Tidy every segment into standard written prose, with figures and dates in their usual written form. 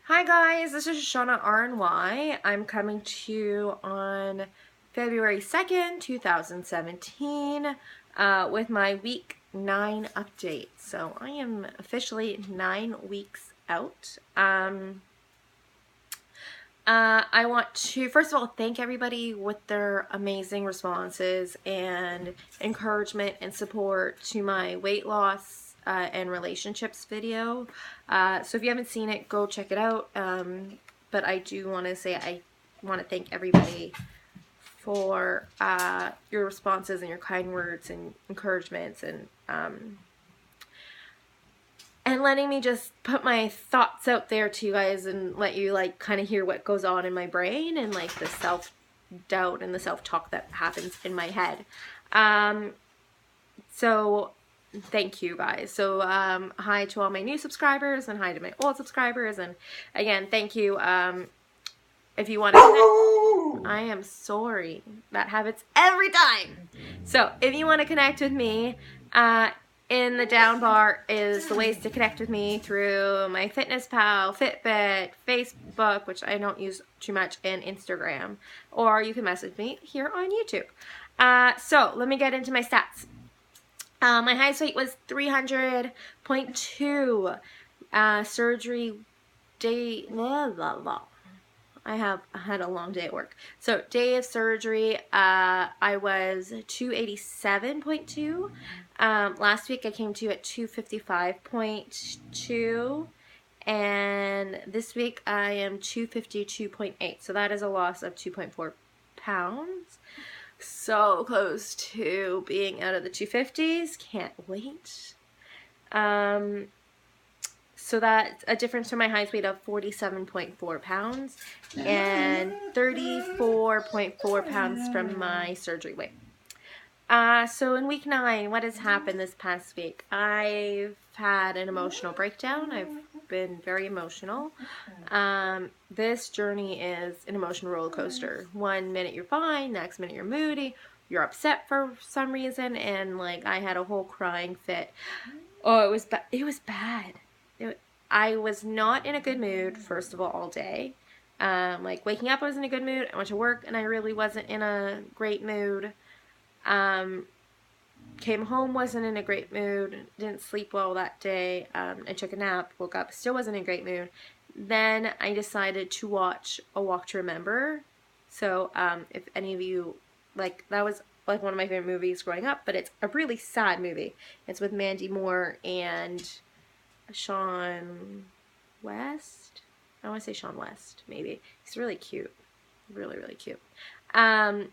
Hi guys, this is ShoshanaRny. I'm coming to you on February 2nd, 2017 with my week 9 update. So I am officially 9 weeks out. I want to, first of all, thank everybody with their amazing responses and encouragement and support to my weight loss and relationships video. So if you haven't seen it, go check it out. But I do want to say I want to thank everybody for your responses and your kind words and encouragements and letting me just put my thoughts out there to you guys and let you like kind of hear what goes on in my brain and like the self-doubt and the self-talk that happens in my head. So thank you guys. So hi to all my new subscribers and hi to my old subscribers, and again thank you. If you want to connect, I am sorry, that happens every time. So if you want to connect with me, in the down bar is the ways to connect with me through my FitnessPal, Fitbit, Facebook, which I don't use too much, and Instagram. Or you can message me here on YouTube. So let me get into my stats. My highest weight was 300.2. Surgery day, blah, blah, blah. I had a long day at work. So day of surgery, I was 287.2. Last week I came to you at 255.2. And this week I am 252.8. So that is a loss of 2.4 pounds. So close to being out of the 250s. Can't wait. So that's a difference from my highest weight of 47.4 pounds and 34.4 pounds from my surgery weight. So in week 9, what has happened this past week? I've had an emotional breakdown. I've been very emotional. This journey is an emotional roller coaster. One minute you're fine, next minute you're moody, you're upset for some reason, and like I had a whole crying fit. Oh, it was bad. I was not in a good mood, first of all day. Like waking up I was in a good mood. I went to work and I really wasn't in a great mood. Came home, wasn't in a great mood. Didn't sleep well that day. I took a nap, woke up, still wasn't in a great mood. Then I decided to watch A Walk to Remember. So if any of you, like, that was like one of my favorite movies growing up, but it's a really sad movie. It's with Mandy Moore and Sean West. I want to say Sean West, maybe. He's really cute. Really, really cute. But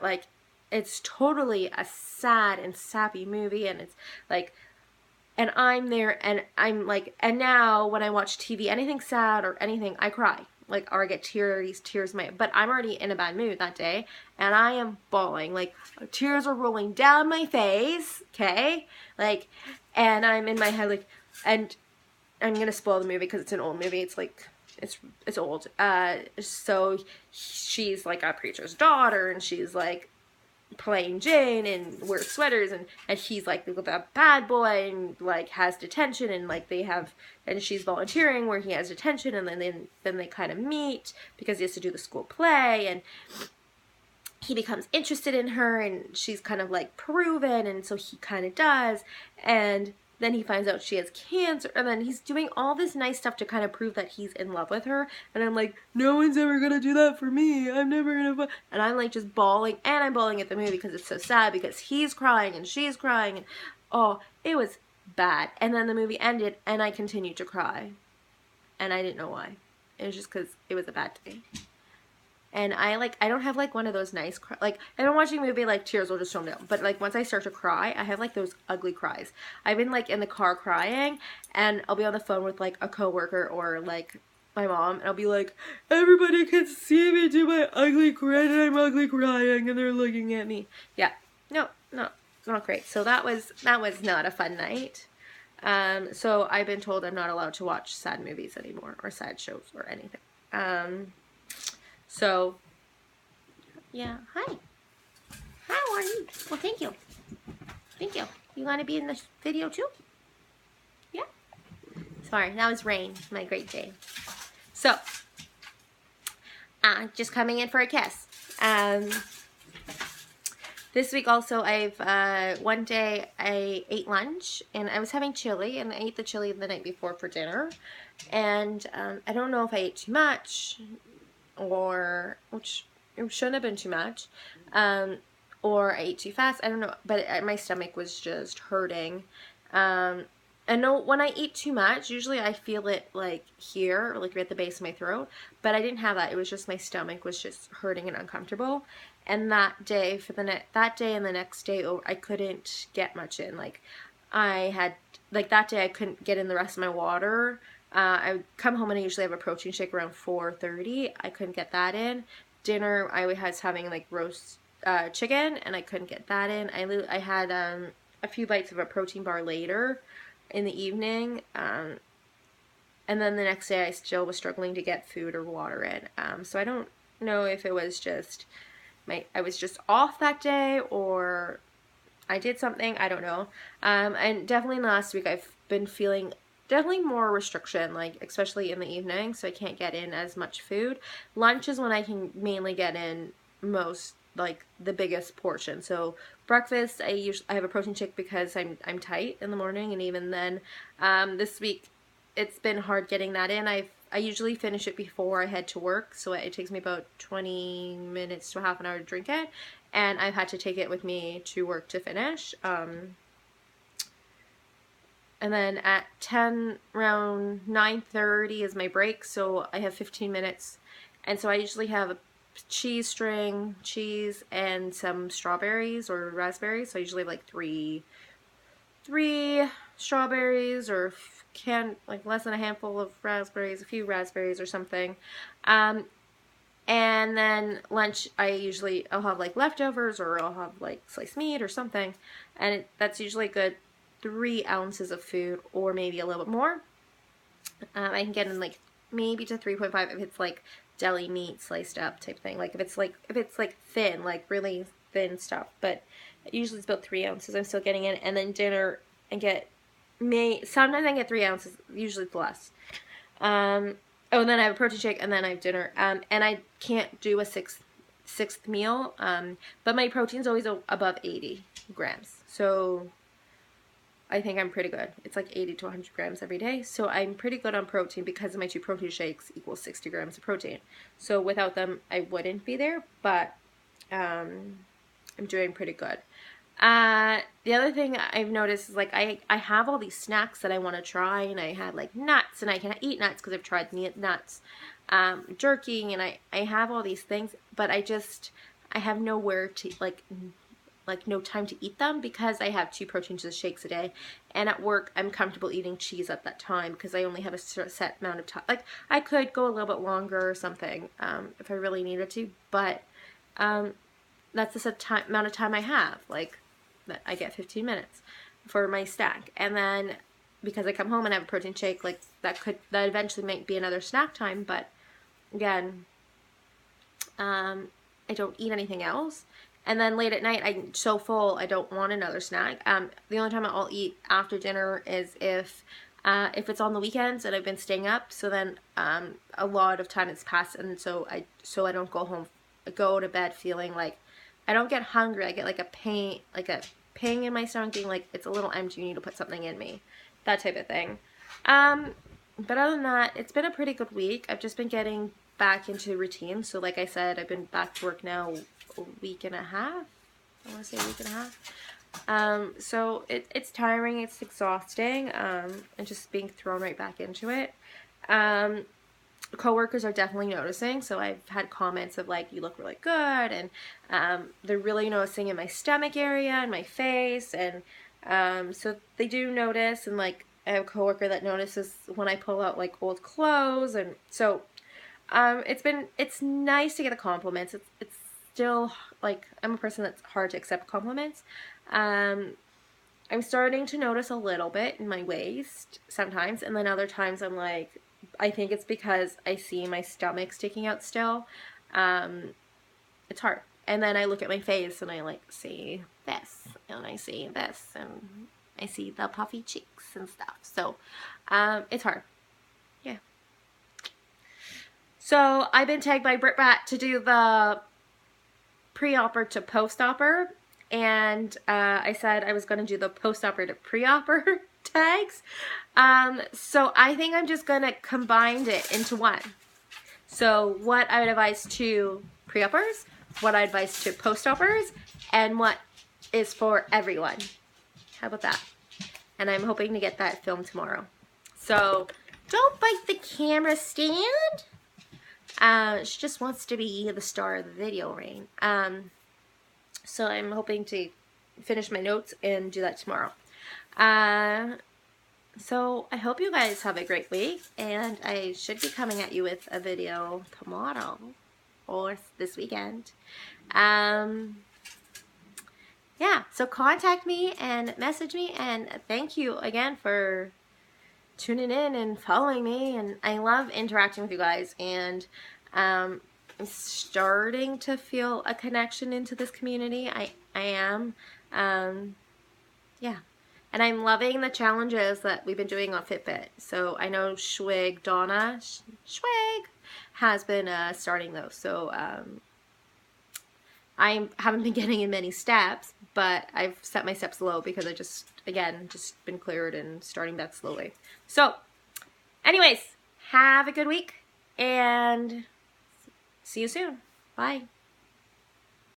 like, it's totally a sad and sappy movie, and it's like, and I'm there, and I'm like, and now when I watch TV, anything sad or anything, I cry. Like, or I get tears in my, but I'm already in a bad mood that day, and I am bawling. Like, tears are rolling down my face, okay? Like, and I'm in my head, like, and I'm gonna spoil the movie because it's an old movie. It's like, it's old. So she's like a preacher's daughter, and she's like playing Jane and wears sweaters, and he's like the bad boy and like has detention, and like they have, and she's volunteering where he has detention, and then they kind of meet because he has to do the school play, and he becomes interested in her, and she's kind of like proven, and so he kind of does, and then he finds out she has cancer, and then he's doing all this nice stuff to kind of prove that he's in love with her, and I'm like, no one's ever gonna do that for me, I'm never gonna, and I'm like just bawling, and I'm bawling at the movie because it's so sad, because he's crying, and she's crying, and oh, it was bad, and then the movie ended, and I continued to cry, and I didn't know why. It was just because it was a bad day. And I don't have like one of those nice, like, if I'm watching a movie, like tears will just come down. But like once I start to cry, I have like those ugly cries. I've been like in the car crying, and I'll be on the phone with like a coworker or like my mom, and I'll be like, everybody can see me do my ugly cry, and I'm ugly crying, and they're looking at me. Yeah, no, not great. So that was not a fun night. So I've been told I'm not allowed to watch sad movies anymore, or sad shows or anything. So, yeah, hi. How are you? Well, thank you. Thank you. You want to be in this video too? Yeah? far. That was rain. My great day. So, just coming in for a kiss. This week also, one day I ate lunch, and I was having chili, and I ate the chili the night before for dinner, and I don't know if I ate too much, which it shouldn't have been too much, or I ate too fast, I don't know, but my stomach was just hurting. I know when I eat too much, usually I feel it like here, like right at the base of my throat, but I didn't have that. It was just my stomach was just hurting and uncomfortable. And that day and the next day, I couldn't get much in. Like that day I couldn't get in the rest of my water. I would come home and I usually have a protein shake around 4:30. I couldn't get that in. Dinner, I was having like roast chicken, and I couldn't get that in. I had a few bites of a protein bar later in the evening, and then the next day I still was struggling to get food or water in. So I don't know if it was just I was just off that day, or I did something, I don't know. And definitely in the last week I've been feeling definitely more restriction, like especially in the evening, so I can't get in as much food. Lunch is when I can mainly get in most, like the biggest portion. So breakfast, I have a protein shake because I'm tight in the morning, and even then, this week it's been hard getting that in. I usually finish it before I head to work, so it takes me about 20 minutes to half an hour to drink it, and I've had to take it with me to work to finish. And then at 10, around 9:30 is my break, so I have 15 minutes, and so I usually have a cheese string, cheese, and some strawberries or raspberries. So I usually have like three strawberries, or like less than a handful of raspberries, a few raspberries or something. And then lunch, I'll have like leftovers, or I'll have like sliced meat or something, and that's usually good 3 ounces of food, or maybe a little bit more. I can get in like maybe to 3.5 if it's like deli meat sliced up type thing, like if it's like thin, like really thin stuff, but usually it's about 3 ounces I'm still getting in. And then dinner, sometimes I get 3 ounces, usually it's less. And then I have a protein shake, and then I have dinner, and I can't do a sixth meal, but my protein's always above 80 grams, so I think I'm pretty good. It's like 80 to 100 grams every day. So I'm pretty good on protein because of my 2 protein shakes equals 60 grams of protein. So without them, I wouldn't be there, but I'm doing pretty good. The other thing I've noticed is like I have all these snacks that I want to try, and I had like nuts, and I can eat nuts because I've tried nuts, jerky, and I have all these things, but I have nowhere to like no time to eat them because I have 2 protein shakes a day, and at work I'm comfortable eating cheese at that time because I only have a set amount of time. Like I could go a little bit longer or something if I really needed to, but that's the set amount of time I have. Like that I get 15 minutes for my snack, and then because I come home and have a protein shake, like that eventually might be another snack time, but again, I don't eat anything else. And then late at night, I'm so full, I don't want another snack. The only time I'll eat after dinner is if it's on the weekends and I've been staying up. So then a lot of time has passed, and so I don't go to bed feeling like I don't get hungry. I get like a ping in my stomach, being like it's a little empty. You need to put something in me, that type of thing. But other than that, it's been a pretty good week. I've just been getting back into routine. So like I said, I've been back to work now a week and a half. I want to say a week and a half. So it's tiring, it's exhausting, and just being thrown right back into it. Coworkers are definitely noticing, so I've had comments of like, you look really good, and they're really noticing in my stomach area and my face, and so they do notice, and like I have a coworker that notices when I pull out like old clothes, and so it's nice to get the compliments. It's still, like, I'm a person that's hard to accept compliments. I'm starting to notice a little bit in my waist sometimes, and then other times I'm like, I think it's because I see my stomach sticking out still. It's hard. And then I look at my face and I like see this, and I see this, and I see the puffy cheeks and stuff. So it's hard. Yeah. So I've been tagged by Britbat to do the pre-opper to post-opper, and I said I was going to do the post-opper to pre-opper tags. So I think I'm just going to combine it into one. So what I would advise to pre-uppers, what I advise to post-uppers, and what is for everyone. How about that? And I'm hoping to get that filmed tomorrow. So don't bite the camera stand. She just wants to be the star of the video, Rain. So I'm hoping to finish my notes and do that tomorrow. So I hope you guys have a great week, and I should be coming at you with a video tomorrow or this weekend. Yeah, so contact me and message me, and thank you again for tuning in and following me, and I love interacting with you guys, and I'm starting to feel a connection into this community. I am. Yeah. And I'm loving the challenges that we've been doing on Fitbit. So I know Donna Schwig has been starting those. So I haven't been getting in many steps, but I've set my steps low because I just been cleared and starting that slowly. So anyways, have a good week and see you soon. Bye.